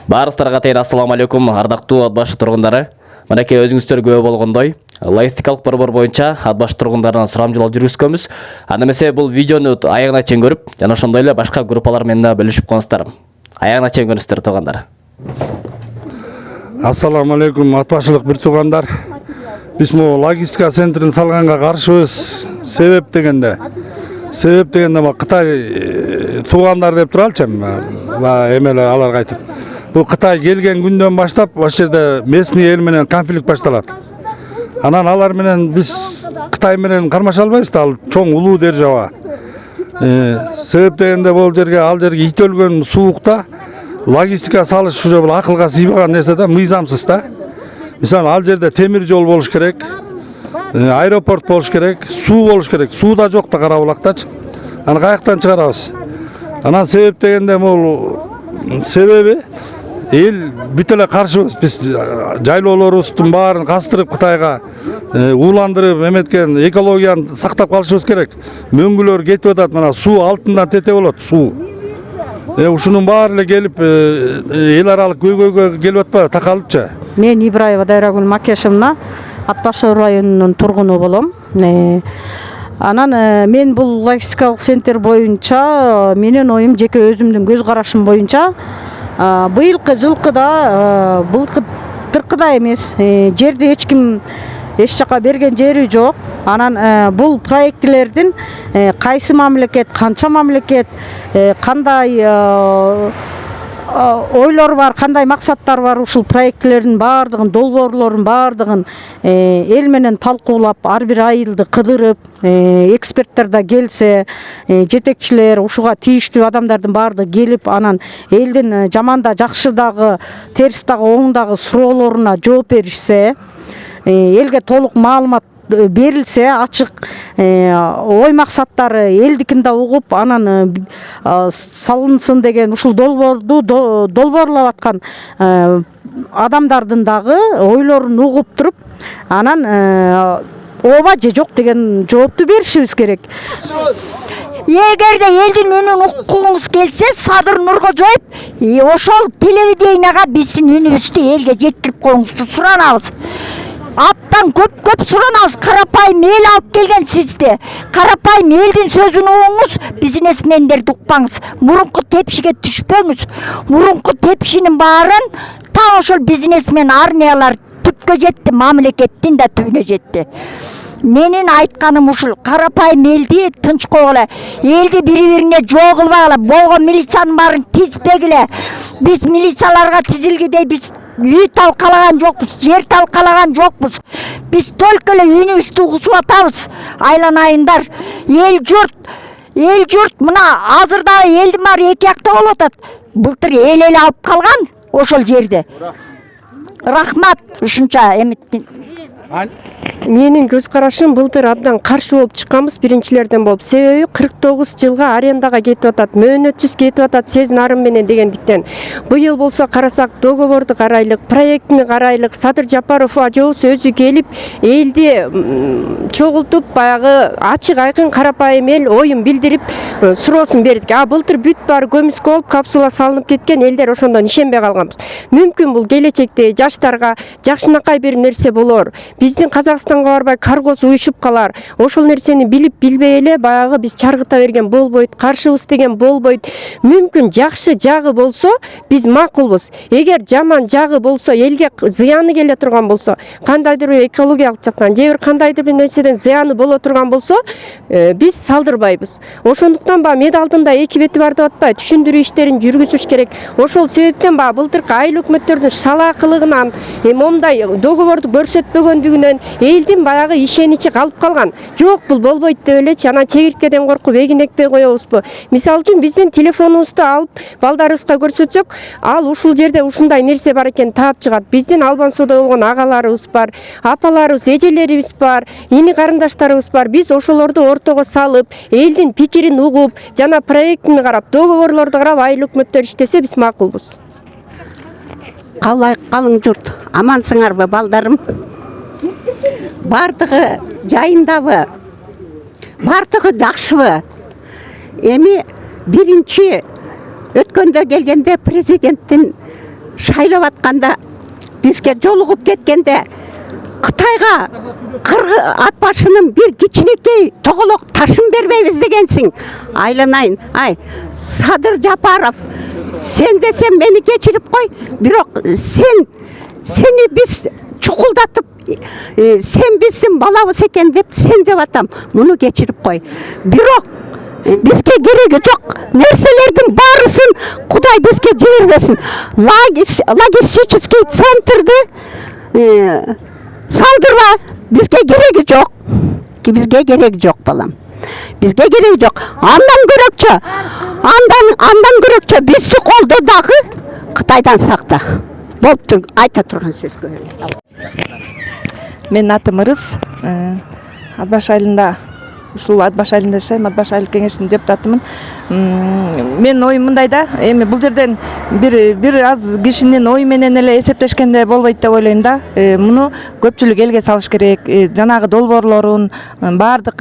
Баарыңыздарга тең ассаламу алейкум, ардактуу ат башы тургундары. Мынакей өзүңүздөр күбө болгондой, логистикалык борбор боюнча ат башы тургундарынан сурам жолоо жүргүзгөнбүз. Анда эмесе бул видеону аягына чейин көрүп, жана ошондой эле башка группалар менен да бөлүшүп коңуздар. Аягына чейин көрүңүздөр туугандар. Ассаламу алейкум, ат башылык бир туугандар. Биз могу логистика центрин салганга каршыбыз. Себеп дегенде Кытай туугандар деп туралчы эмеле аларга айтып. Бул Кытай келген күндөн баштап ошол жерде местный эл менен конфликт башталат. Анан алар менен биз Кытай менен кармаша албайбыз да, ал чоң улуу держава. Себеп дегенде ал жерге ит өлгөн суукта логистика салыш уже бул акылга сыйбаган нерсе да, мыйзамсыз да. Мисалы ал жерде темир жол болуш керек, аэропорт болуш керек, суу болуш керек. Суу да жок да Карабулактачы. Аны каяктан чыгарабыз? Анан себеп дегенде бул себеби эл бүт эле каршыбыз. Биз жайлоолорубуздун баарын кастырып Кытайга ууландырып эметкен экологияны сактап калышыбыз керек. Мөңгүлөр кетип атат, мына суу алтындан тете болот, суу. Ушунун баары эле келип эл аралык көйгөйгө келип атпайбы, такалыпчы. Мен Ибраева Дайрагүл Макешевна, Ат башы районунун тургуну болом. Анан мен бул логистикалык центр боюнча менин оюм жеке өзүмдүн көз карашым боюнча быйылкы жылкыда былтыркыда эмес, жерди эч ким эч жака берген жери жок. Анан бул проектилердин кайсы мамлекет, канча мамлекет, кандай ойлор бар, кандай максаттар бар, ушул проектилердин баардыгын, долбоорлордун баардыгын эл менен талкуулап, ар бир айылды кыдырып, эксперттер да келсе, жетекчилер, ушуга тийиштүү адамдардын баардыгы келип, анан элдин жаман да, жакшы дагы, терс дагы, оң дагы суроолоруна жооп беришсе, элге толук маалымат берилсе, ачык ой максаттары элдикин да угуп, анан салынсын деген ушул долбоорду долбоорлап аткан адамдардын дагы ойлорун угуп туруп, анан ооба же жок деген жоопту беришибиз керек. Эгерде элдин үнүн уккуңуз келсе, Садыр Нуркожоев ошол телевиденияга биздин үнүбүздү элге жеткирип коюңузду суранабыз. Аптан көп суранабыз, карапайым эл алып келген сизди. Карапайым элдин сөзүн угуңуз, бизнесмендерди укпаңыз. Мурунку тепшиге түшпөңүз. Мурунку тепшинин баарын та ошол бизнесмен армиялар түпкө жетти, мамлекеттин да түбүнө жетти. Менин айтканым ушул, карапайым элди тынч койгула, элди бири-бирине жоо кылбагыла, болгон милициянын баарын тизбегиле. Биз милицияларга тизилгидей биз үй талкалаган жокпуз, жер талкалаган жокпуз. Биз только эле үнүбүздү угузуп атабыз. Айланайындар, эл журт мына азырда элдин баары эки жакта болуп атат. Былтыр эл эле алып калган ошол жерде. Рахмат, ушунча эметтин. Менин көз карашым былтыр абдан каршы болуп чыкканбыз, биринчилерден болуп. Себеби 49 жылга арендаға кетип атат, мөөнөтсүз кетип атат Сезин Арын менен дегендиктен. Быйыл болсо карасак, договорду карайлык, проектини карайлык, Садыр Жапаров ажообуз өзү келип, элди чогултуп, баягы ачык айкын карапайым эл оюн билдирип, суроосун бердик. Былтыр бүт баары көмүскө болуп, капсула салынып кеткен, элдер ошондон ишенбей калганбыз. Мүмкүн бул келечекте жаштарга жакшынакай бир нерсе болор. Биздин Казакстанга барбай каргоз уюшуп калар. Ошол нерсени билип билбей эле баягы биз чаргыта берген болбойт, каршыбыз деген болбойт. Мүмкүн жакшы жагы болсо биз макулбуз. Эгер жаман жагы болсо, элге зыяны келе турган болсо, кандайдыр бир экологиялык жактан, же бир кандайдыр бир нерседен зыяны боло турган болсо, биз салдырбайбыз. Ошондуктан мед алдында эки бети бар деп атпайт, түшүндүрүү иштерин жүргүзүш керек. Ошол себептен былтыркы айыл өкмөттөрдүн шалаакылыгынан, момундай договорду көрсөтпөгөндүгүнөн элдин баягы ишеничи калып калган. Жок, бул болбойт деп элечи, анан чегирткеден коркуп эгин экпей коебузбу? Мисалы үчүн биздин телефонубузду алып балдарыбызга көрсөтсөк, ал ушул жерде ушундай нерсе бар экен таап чыгат. Биздин Албансоодо болгон агаларыбыз бар, апаларыбыз, эжелерибиз бар, ини карындаштарыбыз бар. Биз ошолорду ортого салып, элдин пикирин угуп, жана проектин карап, договорлорду карап, айыл өкмөттөр иштесе биз макулбуз. Калың журт, амансыңарбы балдарым? Бардыгы жайындабы? Бардыгы жакшыбы? Эми биринчи өткөндө келгенде президенттин шайлап атканда бизге жолугуп кеткенде Кытайга ат башынын бир кичинекей тоголок ташын бербейбиз дегенсиң. Айланайын, ай, Садыр Жапаров, сен десем мени кечирип кой, бирок сени биз чукулдатып, сен биздин балабыз экен деп сен деп атам. Муну кечирип кой. Бирок бизге кереги жок. Нерселердин баарысын Кудай бизге жибербесин. Логистический центрди салдырба, бизге кереги жок. Бизге кереги жок, балам. Бизге кереги жок. Андан көрөкчө бизди колдо дагы Кытайдан сакта. Болуптур, айта турган сөзгө. Менин атым Ырыс. Ат Баш айылында, ушул Ат Баш айылында жашайм, Ат Баш айыл кеңешинин депутатымын. Менин оюм мындай да, эми бул жерден бир аз кишинин ою менен эле эсептешкенде болбойт деп ойлойм да. Муну көпчүлүк элге салыш керек. Жанагы долбоорлорун баардык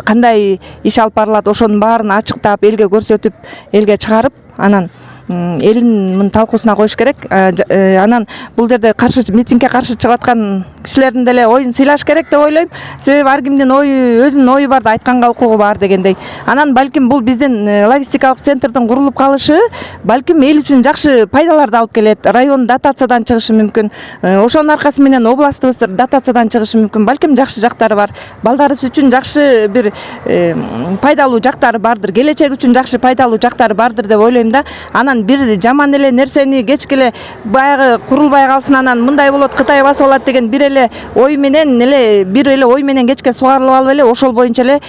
кандай иш алып барылат, ошонун баарын ачыктап, элге көрсөтүп, элге чыгарып, анан элин мун талкуусуна коюш керек. Анан бул жерде митингге каршы чыгып аткан кишилердин деле оюн сыйлаш керек деп ойлойм. Себеби ар кимдин ою, өзүнүн ою бар да, айтканга укугу бар дегендей. Анан балким бул биздин логистикалык центрдин курулуп калышы балким эл үчүн жакшы пайдаларды алып келет. Район дотациядан чыгышы мүмкүн. Ошонун аркасы менен областыбыз дотациядан чыгышы мүмкүн. Балким жакшы жактары бар. Балдарыбыз үчүн жакшы бир пайдалуу жактары бардыр. Келечек үчүн жакшы пайдалуу жактары бардыр деп ойлойм да. Анан бир жаман эле нерсени кечке эле баягы курулбай калсын, анан мындай болот, Кытай басып алат деген бир эле ой менен кечке сугарылып алып эле ошол боюнча эле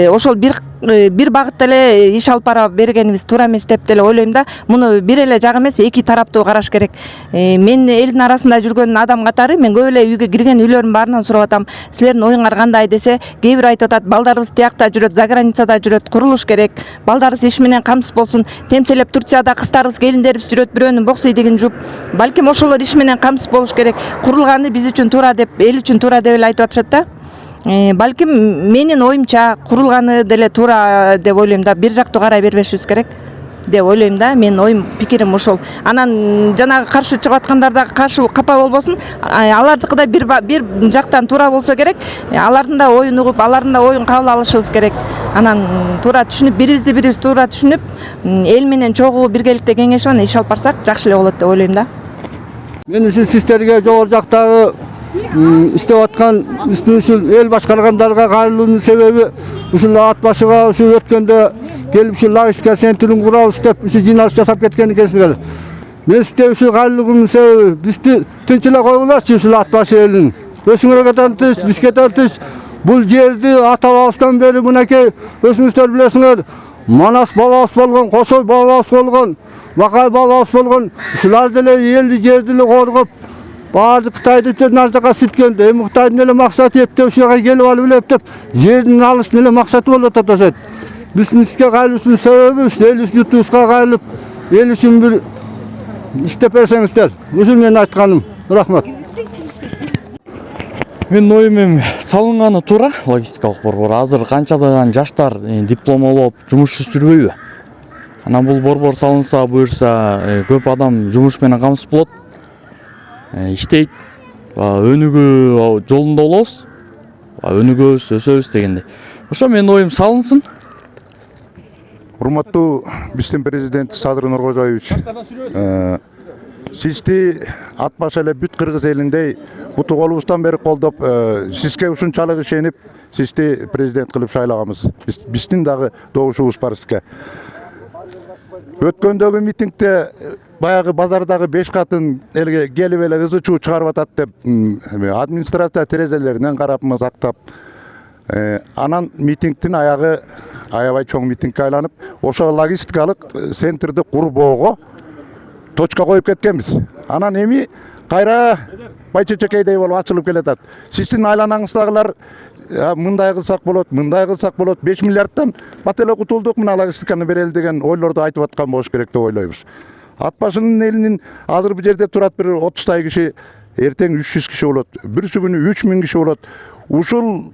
ошол бир багытта эле иш алып бара бергенибиз туура эмес деп деле ойлойм да. Муну бир эле жак эмес, эки тараптуу караш керек. Мен элдин арасында жүргөн адам катары мен көп эле үйгө кирген үйлөрдүн баарынан сурап атам, силердин оюңар кандай десе, кээ бир айтып атат, балдарыбыз тиякта жүрөт, за границада жүрөт, курулуш керек, балдарыбыз иш менен камсыз болсун, темселеп Турцияда кыздарыбыз, келиндерибиз жүрөт, бирөөнүн бок сейдигин жууп, балким ошолор иш менен камсыз болуш керек. Курулганы биз үчүн туура деп, эл үчүн туура деп эле айтып атышат да. Балким менин оюмча курулганы деле туура деп ойлойм да. Бир жактуу карай бербешибиз керек деп ойлойм да. Менин оюм, пикирим ошол. Анан жанагы каршы чыгып аткандар да каршы капа болбосун. Алардыкы да бир жактан туура болсо керек. Алардын да оюн угуп, алардын да оюн кабыл алышыбыз керек. Анан туура түшүнүп, бирибиз туура түшүнүп, эл менен чогуу биргеликте кеңешип анан иш алып барсак жакшы эле болот деп ойлойм да. Мен ушул сиздерге жогору жактагы иштеп аткан ушул эл башкаргандарга кайрылуунун себеби ушул Ат Башыга ушул өткөндө келип ушул логистика центрин курабыз деп ушул жыйналыш жасап кеткен экенсиздер. Мен сизге ушул кайрылуумдун себеби бизди тынч эле койгулачы, ушул Ат Башы элин. Өзүңөргө тантыш, бизге тантыш. Бул жерди ата бабабыздан бери мынакей өзүңүздөр билесиңер, Манас бабабыз болгон, Кошой бабабыз болгон, Бакай бабабыз болгон, ушулар деле элди жерди эле коргоп, баардык Кытайдын ар сүткөндө, эми Кытайдын эле максаты эптеп ушул жака келип алып эптеп жердин алыштын эле максаты болуп атат. Биздин ишке кайрылуубуздун себеби ушул эл журтубузга кайрылып, эл үчүн бир иштеп берсеңиздер. Ушул менин айтканым. Рахмат. Менин оюм салынганы туура логистикалык борбор. Азыр канчадан жаштар диплом алып жумушсуз жүрбөйбү? Анан бул борбор салынса, буюрса көп адам жумуш менен камсыз болот. Иштейт, өнүгүү жолунда болобуз. Өнүгөбүз, өсөбүз дегендей. Ошо менин оюм салынсын. Урматтуу биздин президент Садыр Нуркожоевич, сизди Ат Баш эле бүт кыргыз элиндей буту колубуздан бери колдоп, сизге ушунчалык ишенип, сизди президент кылып шайлаганбыз. Биздин дагы добушубуз бар сизге. Өткөндөгү митингде баягы базардагы 5 катын элге келип эле ызы чуу чыгарып атат деп администрация терезелеринен карап мазактап, анан митингдин аягы аябай чоң митингке айланып, ошо логистикалык центрди курбоого точка коюп кеткенбиз. Анан эми кайра байчечекейдей болуп ачылып келатат. Сиздин айланаңыздагылар мындай кылсак болот, 5 миллиардтан бат эле кутулдук, мына логистиканы берели деген ойлорду айтып аткан болуш керек деп ойлойбуз. Ат Башынын элинин азыр бул жерде турат бир 30 киши, эртең 300 киши болот, бирси күнү 3000 киши болот. Ушул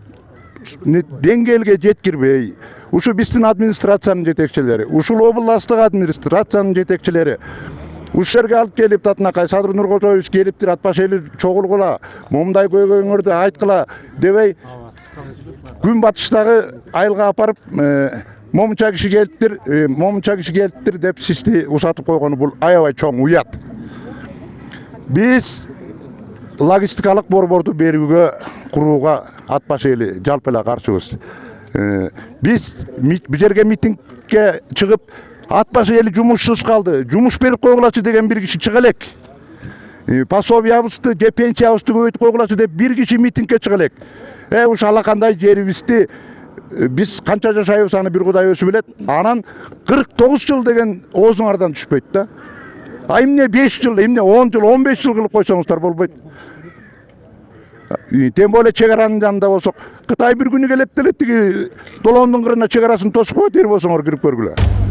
деңгээлге жеткирбей, ушу биздин администрациянын жетекчилери, ушул областтык администрациянын жетекчилери, ушул жерге алып келип татынакай Садыр Нуркожоевич келиптир, ат баш эли чогулгула, момундай көйгөйүңөрдү айткыла дебей, күн батыштагы айылга апарып момунча киши келиптир деп сизди усатып койгону бул аябай чоң уят. Биз логистикалык борборду берүүгө, курууга ат баш эли жалпы эле каршыбыз. Биз бул жерге митингге чыгып, ат баш эли жумушсуз калды, жумуш берип койгулачы деген бир киши чыга элек. Пособиябызды же пенсиябызды көбөйтүп койгулачы деп бир киши митингге чыга элек. Ушул алакандай жерибизди биз канча жашайбыз аны бир Кудай өзү билет. Анан 49 жыл деген оозуңардан түшпөйт да. Эмне 5 жыл, эмне 10 жыл, 15 жыл кылып койсоңуздар болбойт. Тем более чегаранын жанында болсок, Кытай бир күнү келет деле тиги долондун кырына чегарасын тосуп коет болсоңор кирип көргүлө.